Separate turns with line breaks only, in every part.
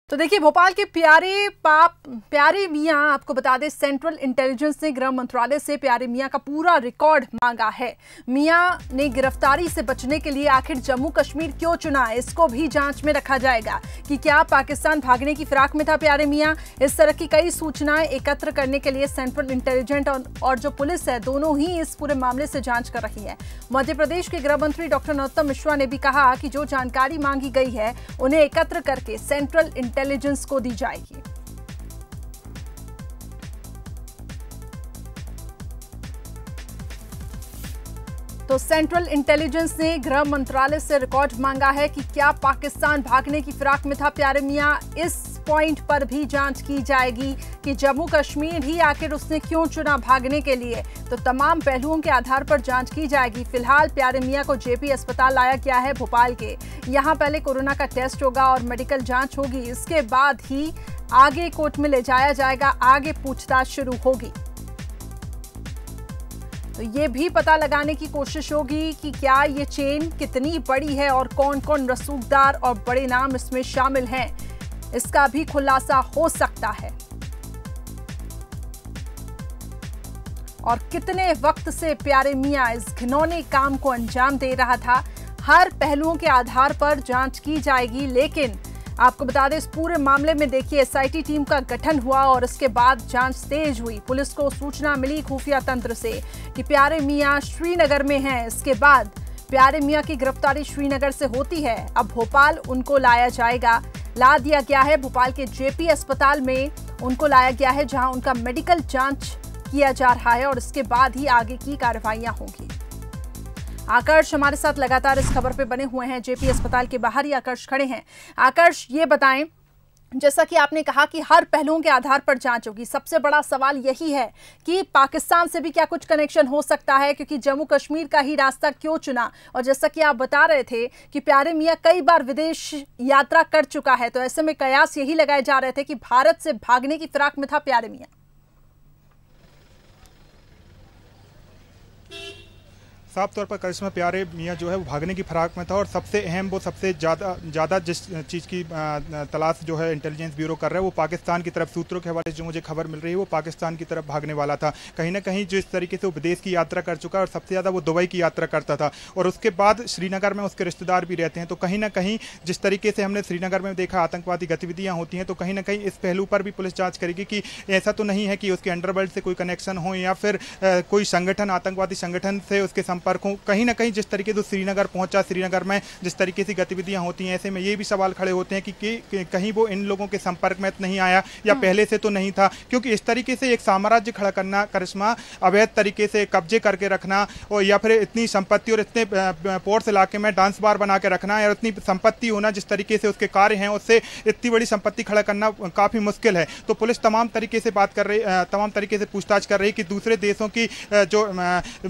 तो देखिए, भोपाल के प्यारे मियां, आपको बता दें सेंट्रल इंटेलिजेंस ने गृह मंत्रालय से प्यारे मियां का पूरा रिकॉर्ड मांगा है। मियां ने गिरफ्तारी से बचने के लिए आखिर जम्मू कश्मीर क्यों चुना, इसको भी जांच में रखा जाएगा कि क्या पाकिस्तान भागने की फिराक में था प्यारे मियां। इस तरह की कई सूचनाएं एकत्र करने के लिए सेंट्रल इंटेलिजेंस और जो पुलिस है, दोनों ही इस पूरे मामले से जांच कर रही है। मध्य प्रदेश के गृह मंत्री डॉक्टर नरोत्तम मिश्रा ने भी कहा कि जो जानकारी मांगी गई है उन्हें एकत्र करके सेंट्रल इंटेलिजेंस को दी जाएगी। तो सेंट्रल इंटेलिजेंस ने गृह मंत्रालय से रिकॉर्ड मांगा है कि क्या पाकिस्तान भागने की फिराक में था प्यारे मियां। इस पॉइंट पर भी जांच की जाएगी कि जम्मू कश्मीर ही आखिर उसने क्यों चुना भागने के लिए। तो तमाम पहलुओं के आधार पर जांच की जाएगी। फिलहाल प्यारे मियां को जेपी अस्पताल लाया गया है भोपाल के। यहां पहले कोरोना का टेस्ट होगा और मेडिकल जांच होगी। इसके बाद ही आगे कोर्ट में ले जाया जाएगा, आगे पूछताछ शुरू होगी। तो ये भी पता लगाने की कोशिश होगी कि क्या ये चेन कितनी बड़ी है और कौन कौन रसूखदार और बड़े नाम इसमें शामिल हैं, इसका भी खुलासा हो सकता है। और कितने वक्त से प्यारे मियां इस घिनौने काम को अंजाम दे रहा था, हर पहलुओं के आधार पर जांच की जाएगी। लेकिन आपको बता दें, इस पूरे मामले में देखिए एसआईटी टीम का गठन हुआ और इसके बाद जांच तेज हुई। पुलिस को सूचना मिली खुफिया तंत्र से कि प्यारे मियां श्रीनगर में हैं। इसके बाद प्यारे मियां की गिरफ्तारी श्रीनगर से होती है। अब भोपाल उनको लाया जाएगा, ला दिया गया है भोपाल के जेपी अस्पताल में उनको लाया गया है, जहां उनका मेडिकल जांच किया जा रहा है और इसके बाद ही आगे की कार्रवाइयां होंगी। आकर्ष हमारे साथ लगातार इस खबर पे बने हुए हैं, जेपी अस्पताल के बाहर ही आकर्ष खड़े हैं। आकर्ष, ये बताएं, जैसा कि आपने कहा कि हर पहलुओं के आधार पर जांच होगी, सबसे बड़ा सवाल यही है कि पाकिस्तान से भी क्या कुछ कनेक्शन हो सकता है, क्योंकि जम्मू कश्मीर का ही रास्ता क्यों चुना। और जैसा कि आप बता रहे थे कि प्यारे मियां कई बार विदेश यात्रा कर चुका है, तो ऐसे में कयास यही लगाए जा रहे थे कि भारत से भागने की फिराक में था प्यारे मियां।
साफ तौर पर करिश्मा, प्यारे मियां जो है वो भागने की फिराक में था और सबसे अहम, वो सबसे ज़्यादा जिस चीज़ की तलाश जो है इंटेलिजेंस ब्यूरो कर रहा है वो पाकिस्तान की तरफ, सूत्रों के हवाले से जो मुझे खबर मिल रही है वो पाकिस्तान की तरफ भागने वाला था। कहीं ना कहीं जिस तरीके से वो विदेश की यात्रा कर चुका है और सबसे ज़्यादा वो दुबई की यात्रा करता था और उसके बाद श्रीनगर में उसके रिश्तेदार भी रहते हैं। तो कहीं ना कहीं जिस तरीके से हमने श्रीनगर में देखा आतंकवादी गतिविधियाँ होती हैं, तो कहीं ना कहीं इस पहलू पर भी पुलिस जाँच करेगी कि ऐसा तो नहीं है कि उसके अंडरवर्ल्ड से कोई कनेक्शन हो या फिर कोई संगठन, आतंकवादी संगठन से उसके संपर्क हो। कहीं ना कहीं जिस तरीके से श्रीनगर पहुंचा, श्रीनगर में जिस तरीके से गतिविधियां होती हैं, ऐसे में ये भी सवाल खड़े होते हैं कि कहीं वो इन लोगों के संपर्क में नहीं आया या पहले से तो नहीं था। क्योंकि इस तरीके से एक साम्राज्य खड़ा करना करिश्मा, अवैध तरीके से कब्जे करके रखना और या फिर इतनी संपत्ति और इतने पोर्स इलाके में डांस बार बना के रखना और इतनी संपत्ति होना, जिस तरीके से उसके कार्य हैं, उससे इतनी बड़ी संपत्ति खड़ा करना काफी मुश्किल है। तो पुलिस तमाम तरीके से बात कर रही, तमाम तरीके से पूछताछ कर रही कि दूसरे देशों की जो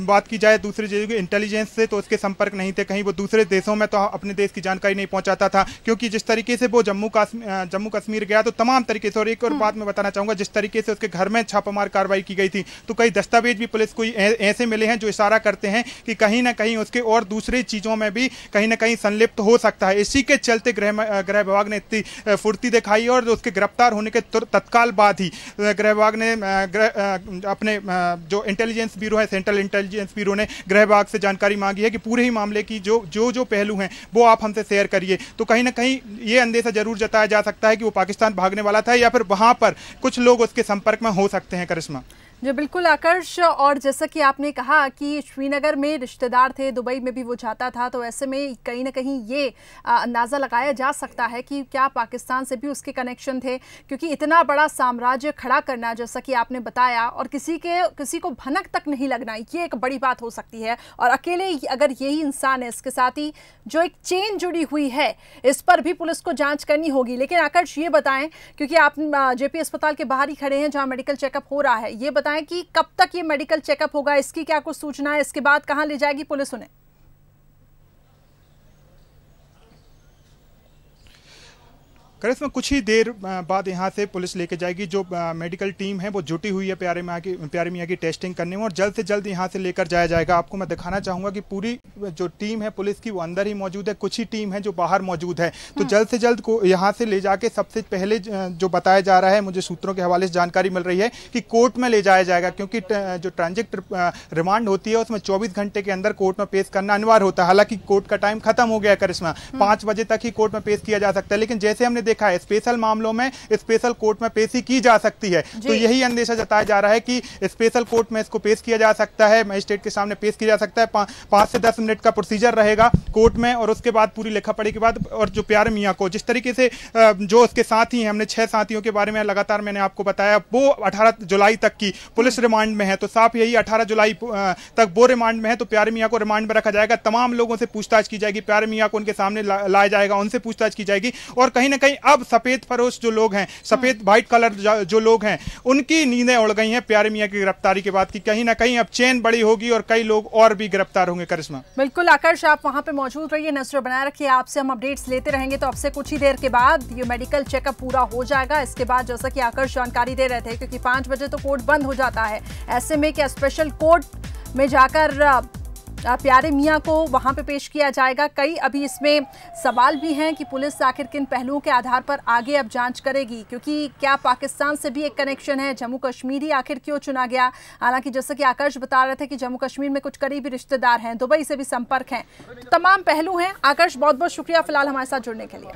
बात की जाए, दूसरे देशों की इंटेलिजेंस से तो उसके संपर्क नहीं थे, कहीं वो दूसरे देशों में तो अपने देश की जानकारी नहीं पहुंचाता था। क्योंकि जिस तरीके से वो जम्मू कश्मीर गया तो तमाम तरीके से, और एक और बात मैं बताना चाहूंगा, जिस तरीके से उसके घर में छापामार कार्रवाई की गई थी तो कई दस्तावेज भी पुलिस को ऐसे मिले हैं जो इशारा करते हैं कि कहीं ना कहीं उसके और दूसरी चीजों में भी कहीं ना कहीं संलिप्त हो सकता है। इसी के चलते गृह विभाग ने इतनी फुर्ती दिखाई और उसके गिरफ्तार होने के तत्काल बाद ही गृह विभाग ने अपने जो इंटेलिजेंस ब्यूरो है, सेंट्रल इंटेलिजेंस ब्यूरो ने गृह विभाग से जानकारी मांगी है कि पूरे ही मामले की जो पहलू हैं वो आप हमसे शेयर करिए। तो कहीं ना कहीं ये अंदेशा जरूर जताया जा सकता है कि वो पाकिस्तान भागने वाला था या फिर वहां पर कुछ लोग उसके संपर्क में हो सकते हैं। करिश्मा
जी बिल्कुल आकर्ष, और जैसा कि आपने कहा कि श्रीनगर में रिश्तेदार थे, दुबई में भी वो जाता था, तो ऐसे में कहीं ना कहीं ये अंदाज़ा लगाया जा सकता है कि क्या पाकिस्तान से भी उसके कनेक्शन थे। क्योंकि इतना बड़ा साम्राज्य खड़ा करना, जैसा कि आपने बताया, और किसी को भनक तक नहीं लगना, ये एक बड़ी बात हो सकती है। और अकेले अगर यही इंसान है, इसके साथ ही जो एक चेन जुड़ी हुई है, इस पर भी पुलिस को जाँच करनी होगी। लेकिन आकर्ष, ये बताएं, क्योंकि आप जेपी अस्पताल के बाहर ही खड़े हैं जहाँ मेडिकल चेकअप हो रहा है, ये बताएं कि कब तक ये मेडिकल चेकअप होगा, इसकी क्या कुछ सूचना है, इसके बाद कहां ले जाएगी पुलिस उन्हें?
करिश्मा कुछ ही देर बाद यहाँ से पुलिस लेके जाएगी। जो मेडिकल टीम है वो जुटी हुई है प्यारे मियाँ की टेस्टिंग करने में और जल्द से जल्द यहाँ से लेकर जाया जाएगा। आपको मैं दिखाना चाहूँगा कि पूरी जो टीम है पुलिस की वो अंदर ही मौजूद है, कुछ ही टीम है जो बाहर मौजूद है। तो जल्द से जल्द को यहाँ से ले जाके सबसे पहले जो बताया जा रहा है, मुझे सूत्रों के हवाले से जानकारी मिल रही है कि कोर्ट में ले जाया जाएगा, क्योंकि जो ट्रांजिट रिमांड होती है उसमें 24 घंटे के अंदर कोर्ट में पेश करना अनिवार्य होता है। हालांकि कोर्ट का टाइम खत्म हो गया करिश्मा, 5 बजे तक ही कोर्ट में पेश किया जा सकता है, लेकिन जैसे हमने देखा है स्पेशल मामलों में स्पेशल कोर्ट में पेशी की जा सकती है। तो यही अंदेशा जताया जा रहा है कि स्पेशल कोर्ट में इसको पेश किया जा सकता है, मजिस्ट्रेट के सामने पेश किया जा सकता है। 5 से 10 मिनट का प्रोसीजर रहेगा कोर्ट में और उसके बाद पूरी लिखा पढ़ी के बाद और जो प्यारे मियाँ को जिस तरीके से जो उसके साथी हैं, हमने 6 साथियों के बारे में लगातार मैंने आपको बताया, वो 18 जुलाई तक की पुलिस रिमांड में है। तो साफ यही 18 जुलाई तक वो रिमांड में है, तो प्यारे मियाँ को रिमांड में रखा जाएगा। तमाम लोगों से पूछताछ की जाएगी, प्यारे मियाँ को उनके सामने लाया जाएगा, उनसे पूछताछ की जाएगी। और कहीं ना कहीं अब सफेद फरोश जो लोग हैं, सफेद व्हाइट कलर जो लोग हैं, उनकी नींदें उड़ गई हैं प्यारे मियाँ की गिरफ्तारी के बाद की कहीं ना कहीं अब चेन बड़ी होगी और कई लोग और भी गिरफ्तार होंगे। करिश्मा
बिल्कुल आकर्ष, आप वहां पे मौजूद रहिए, नजर बनाए रखिए, आपसे हम अपडेट्स लेते रहेंगे। तो अब से कुछ ही देर के बाद ये मेडिकल चेकअप पूरा हो जाएगा। इसके बाद जैसा कि आकर्ष जानकारी दे रहे थे, क्योंकि 5 बजे तो कोर्ट बंद हो जाता है, ऐसे में क्या स्पेशल कोर्ट में जाकर प्यारे मियाँ को वहां पे पेश किया जाएगा। कई अभी इसमें सवाल भी हैं कि पुलिस आखिर किन पहलुओं के आधार पर आगे अब जांच करेगी, क्योंकि क्या पाकिस्तान से भी एक कनेक्शन है, जम्मू कश्मीर ही आखिर क्यों चुना गया। हालांकि जैसा कि आकर्ष बता रहे थे कि जम्मू कश्मीर में कुछ करीबी रिश्तेदार हैं, दुबई से भी संपर्क हैं, तो तमाम पहलू हैं। आकर्ष, बहुत बहुत शुक्रिया फिलहाल हमारे साथ जुड़ने के लिए।